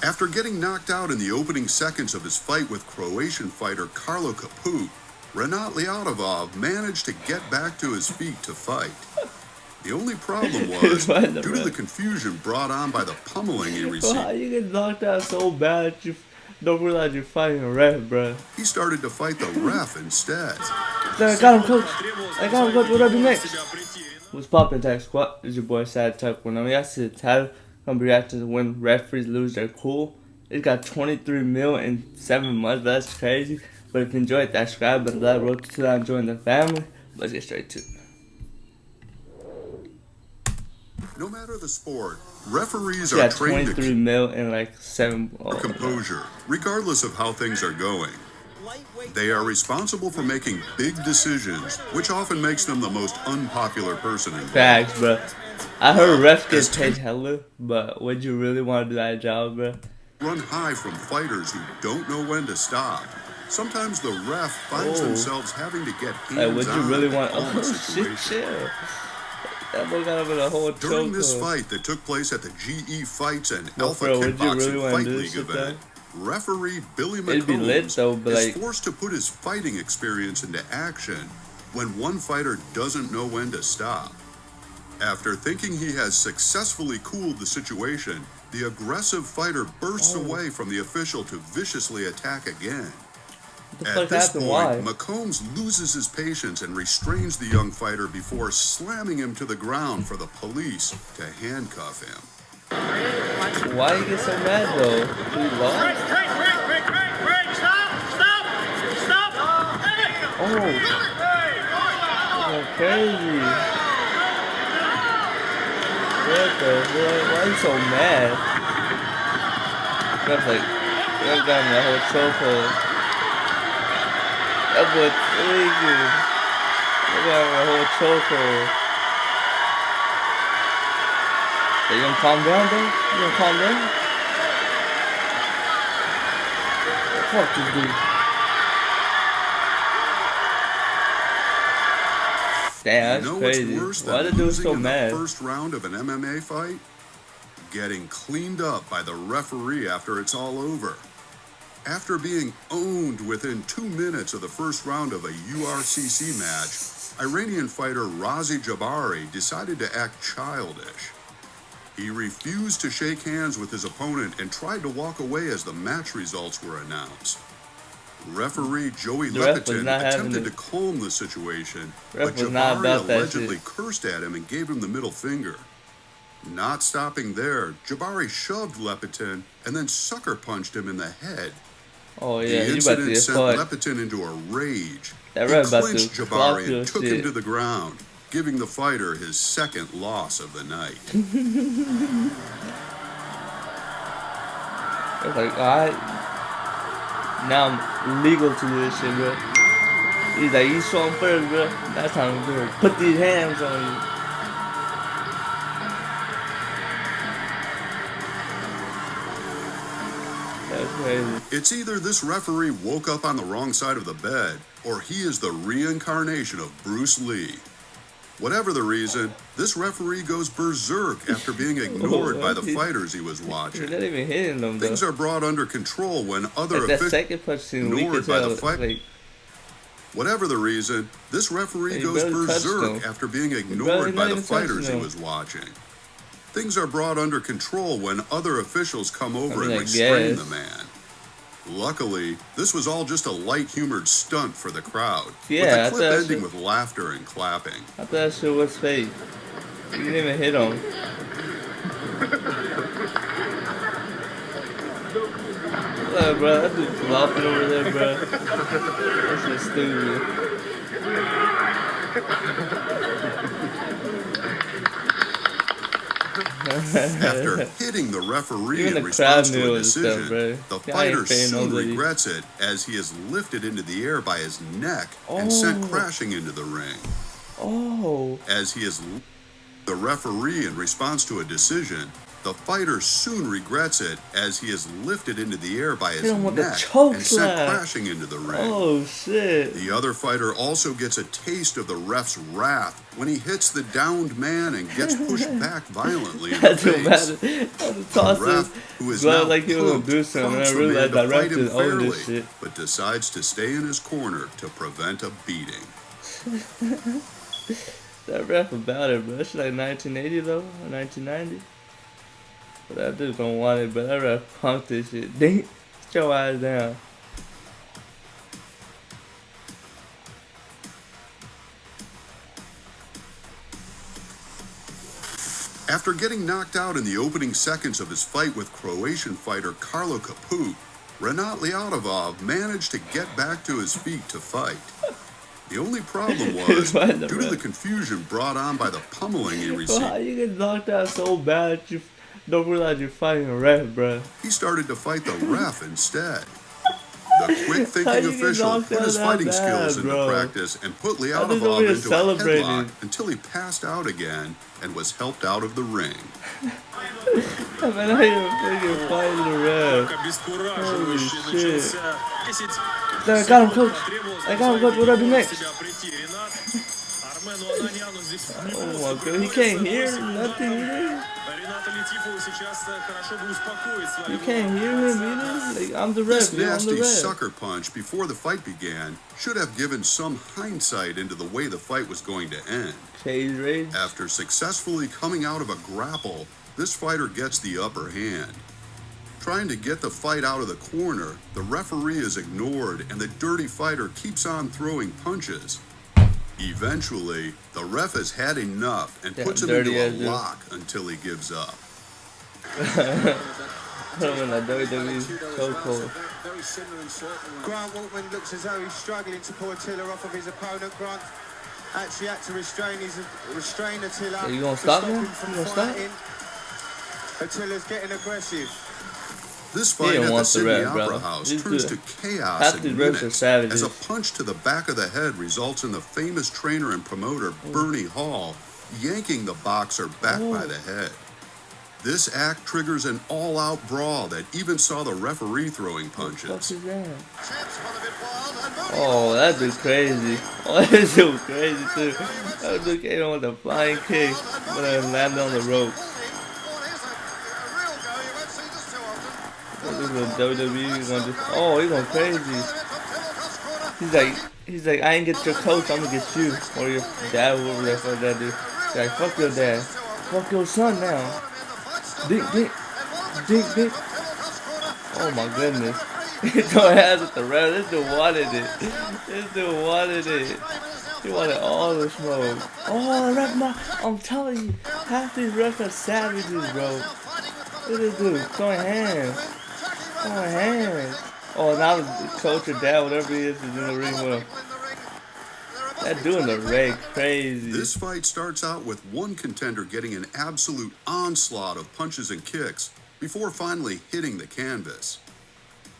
After getting knocked out in the opening seconds of his fight with Croatian fighter Karlo Kaput, Renat Lyatovov managed to get back to his feet to fight. The only problem was, due to the confusion brought on by the pummeling he received. How you get knocked out so bad you don't realize you're fighting a ref, bro? He started to fight the ref instead. I got him, coach. I got him, coach. What do I do next? What's poppin', Attack Squad? It's your boy SatAttack. When I'm at the title, I'm reacting to when referees lose their cool. It got 23 mil in 7 months. That's crazy. But if you enjoyed that, subscribe and that road to that, join the family. Let's get straight to it. No matter the sport, referees are trained to 23 mil in like 7 composure, regardless of how things are going. They are responsible for making big decisions, which often makes them the most unpopular person involved. Facts, bro. I heard refs get paid hella, but would you really want to do that job, bro? Run high from fighters who don't know when to stop. Sometimes the ref finds themselves having to get hands would you really want? on the Shit, chill. That boy got over the whole choke. During this fight that took place at the GE Fights and Alpha Kickboxing Fight League event, referee Billy McCombs is forced to put his fighting experience into action when one fighter doesn't know when to stop. After thinking he has successfully cooled the situation, the aggressive fighter bursts away from the official to viciously attack again. At this point, McCombs loses his patience and restrains the young fighter before slamming him to the ground for the police to handcuff him. Why you get so mad though? He lost? Stop! Oh, crazy. What the hell? Why are you so mad? That's like, that got me a whole chokehold. That boy tweaking. That got me a whole chokehold. Are you gonna calm down, bro? You gonna calm down? Fuck this dude. Damn, that's crazy. Why the dude so mad? The first round of an MMA fight? Getting cleaned up by the referee after it's all over. After being owned within 2 minutes of the first round of a URCC match, Iranian fighter Razi Jabari decided to act childish. He refused to shake hands with his opponent and tried to walk away as the match results were announced. Referee Joey Lepitin attempted to calm the situation, but Jabari allegedly cursed at him and gave him the middle finger. Not stopping there, Jabari shoved Lepitin and then sucker punched him in the head. Oh yeah, the incident sent Lepitin into a rage. He clinched Jabari and took him to the ground, giving the fighter his second loss of the night. It's like, alright, now I'm legal to do this shit, bro. He's like, you saw him first, bro. That's time to do it. Put these hands on you. It's either this referee woke up on the wrong side of the bed, or he is the reincarnation of Bruce Lee. Whatever the reason, this referee goes berserk after being ignored by the fighters he was watching. He's not even hitting them, though. Things are brought under control when other officials ignored by the fight. Whatever the reason, this referee goes berserk after being ignored by the fighters he was watching. Things are brought under control when other officials come over and restrain the man. Luckily, this was all just a light-humored stunt for the crowd, with the clip ending with laughter and clapping. I thought that shit was fake. You didn't even hit him. Look, bro, that dude's flopping over there, bro. That's just stupid. After hitting the referee in response to a decision, the fighter soon regrets it as he is lifted into the air by his neck and sent crashing into the ring. As he is the referee in response to a decision, The fighter soon regrets it as he is lifted into the air by his Hit him with the neck choke and sent slam. crashing into the ring. Oh shit. The other fighter also gets a taste of the ref's wrath when he hits the downed man and gets pushed back violently in the That don't matter. face. Toss The ref, who is glove now like he was gonna pumped, do something. prompts I the man realized to that fight ref him just owned fairly, this shit. but decides to stay in his corner to prevent a beating. That ref about it, bro. That shit like 1980 though, or 1990. But that dude don't want it, but that ref punked this shit. Ding, sit your ass down. After getting knocked out in the opening seconds of his fight with Croatian fighter Karlo Kaput, Renat Ljatovov managed to get back to his feet to fight. The only problem was, due to the confusion brought on by the pummeling he Bro, received, how you get knocked out so bad that you don't realize you're fighting a ref, bro? he started to fight the ref instead. The quick-thinking How you get official knocked put out his that fighting bad, skills into bro? practice and put How Ljatovov did over here into a celebrating? headlock until he passed out again and was helped out of the ring. I mean, I even freaking fighting the ref. Holy shit. I got him, coach. I got him, coach. What do I do next? Oh my god, he can't hear nothing either. You can't hear him either? Like, I'm the ref, This yo, I'm the nasty ref. sucker punch before the fight began should have given some hindsight into the way the fight was going to end. Cage rage. After successfully coming out of a grapple, this fighter gets the upper hand. Trying to get the fight out of the corner, the referee is ignored and the dirty fighter keeps on throwing punches. Eventually, the ref has had enough and puts him into a lock until he gives up. Put him in a WWE chokehold. Grant Waltman looks as though he's struggling to pull Attila off of his opponent. Grant actually had to restrain Attila. So you gonna stop him? From You gonna stop? fighting. Attila's getting aggressive. This fight at the Sydney Opera House turns to chaos in minutes as a punch to the back of the head results in the famous trainer and promoter Bernie Hall yanking the boxer back by the head. This act triggers an all-out brawl that even saw the referee throwing punches. What the fuck is that? Oh, that dude crazy. Oh, that dude crazy too. That dude came on with a flying kick, but then landed on the rope. This is WWE. He's gonna just, oh, he's going crazy. He's like, I ain't get your coach, I'm gonna get you. Or your dad, whoever the fuck that dude. He's like, fuck your dad. Fuck your son now. Dink, dink. Dink, dink. Oh my goodness. He throwing hands at the ref. This dude wanted it. This dude wanted it. He wanted all the smoke. Oh, the ref, I'm telling you, half these refs are savages, bro. Look at this dude throwing hands. Throwing hands. Oh, now the coach or dad, whatever he is in the ring with him. That dude in the ring, crazy. This fight starts out with one contender getting an absolute onslaught of punches and kicks before finally hitting the canvas.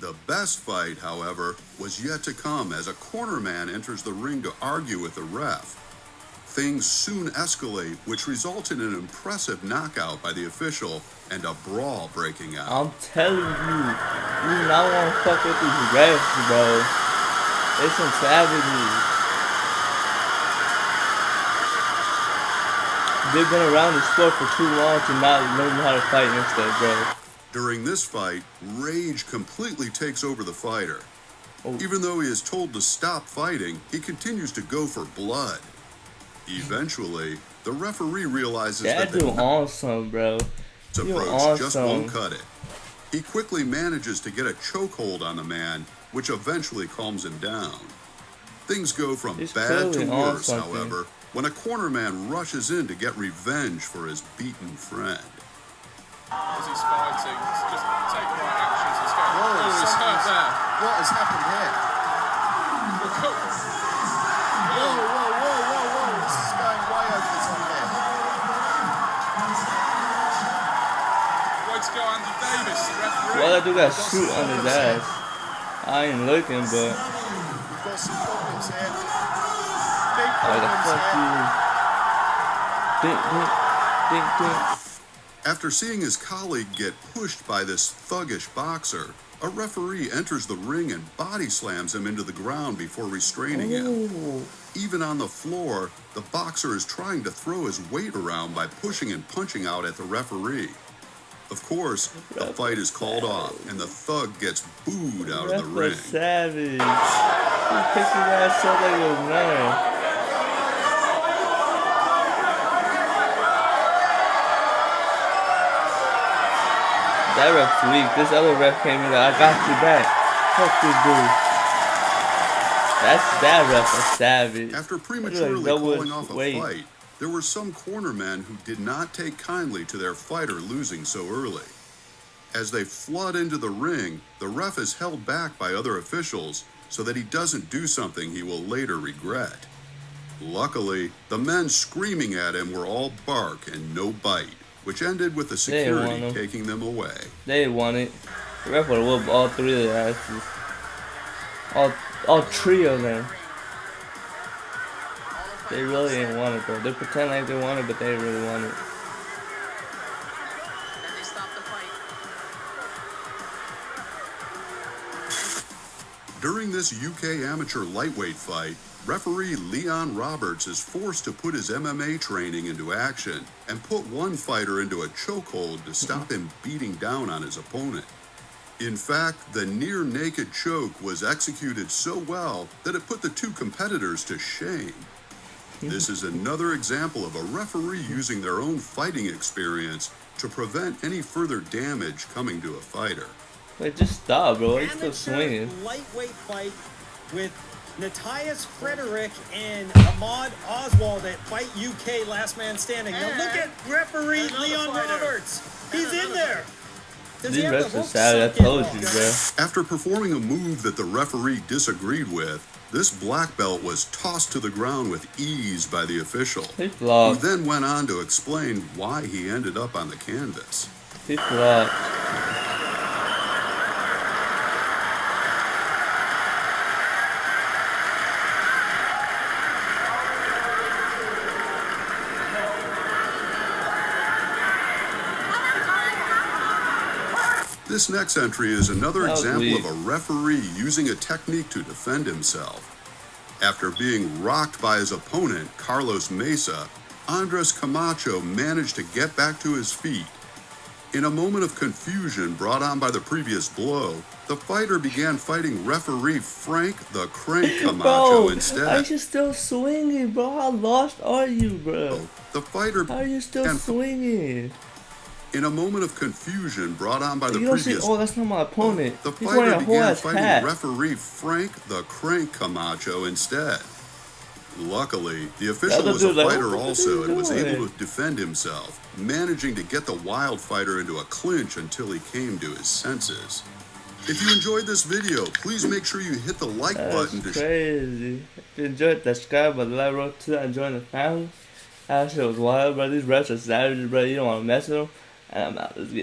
The best fight, however, was yet to come as a corner man enters the ring to argue with the ref. Things soon escalate, which results in an impressive knockout by the official and a brawl breaking out. I'm telling you, you do not want to fuck with these refs, bro. They some savages. They've been around the sport for too long to not learn how to fight and stuff, bro. During this fight, rage completely takes over the fighter. Even though he is told to stop fighting, he continues to go for blood. Eventually, the referee realizes that dude awesome, bro. His approach just won't cut it. He quickly manages to get a chokehold on the man, which eventually calms him down. Things go from bad to worse, however, when a corner man rushes in to get revenge for his beaten friend. As he's fighting, just take the right actions. He's going, oh, he's hurt there. What has happened here? Whoa. This is going way over the top here. Way to go, Andy Davis, the referee. Well, that dude got shoot on his ass. I ain't looking, but. We've got some problems here. Big Oh, the problems fuck here. you. Dink, dink, dink, dink. After seeing his colleague get pushed by this thuggish boxer, a referee enters the ring and body slams him into the ground before restraining him. Even on the floor, the boxer is trying to throw his weight around by pushing and punching out at the referee. Of course, the fight is called off and the thug gets booed out of the ring. Savage. He picked his ass up like a man. That ref's weak. This other ref came in like, I got you back. Fuck this dude. That ref is savage. After prematurely calling off a fight, there were some cornermen who did not take kindly to their fighter losing so early. As they flood into the ring, the ref is held back by other officials so that he doesn't do something he will later regret. Luckily, the men screaming at him were all bark and no bite, which ended with the security taking them away. They won it. The ref would have whooped all three of their asses. All three of them. They really ain't want it, bro. They pretend like they want it, but they really want it. Then they stopped the fight. During this UK amateur lightweight fight, referee Leon Roberts is forced to put his MMA training into action and put one fighter into a chokehold to stop him beating down on his opponent. In fact, the near-naked choke was executed so well that it put the two competitors to shame. This is another example of a referee using their own fighting experience to prevent any further damage coming to a fighter. Wait, just stop, bro. He's still swinging. Lightweight fight with Matthias Frederick and Ahmad Oswald at Fight UK Last Man Standing. Now look at referee Leon Roberts. He's in there. These refs are savage. I told you, bro. After performing a move that the referee disagreed with, this black belt was tossed to the ground with ease by the official, who then went on to explain why he ended up on the canvas. He flopped. This next entry is another example of a referee using a technique to defend himself. After being rocked by his opponent, Carlos Mesa, Andres Camacho managed to get back to his feet. In a moment of confusion brought on by the previous blow, the fighter began fighting referee Frank the Crank Camacho instead. How are you still swinging, bro? How lost are you, bro? The fighter How are you still swinging? In a moment of confusion brought on by the previous... Oh, that's not my opponent. The fighter began fighting referee Frank the Crank Camacho instead. Luckily, the official was a fighter also and was able to defend himself, managing to get the wild fighter into a clinch until he came to his senses. If you enjoyed this video, please make sure you hit the like button. That's crazy. If you enjoyed, subscribe, but like, road to that and join the family. That shit was wild, bro. These refs are savages, bro. You don't want to mess with them. And I'm out. Let's get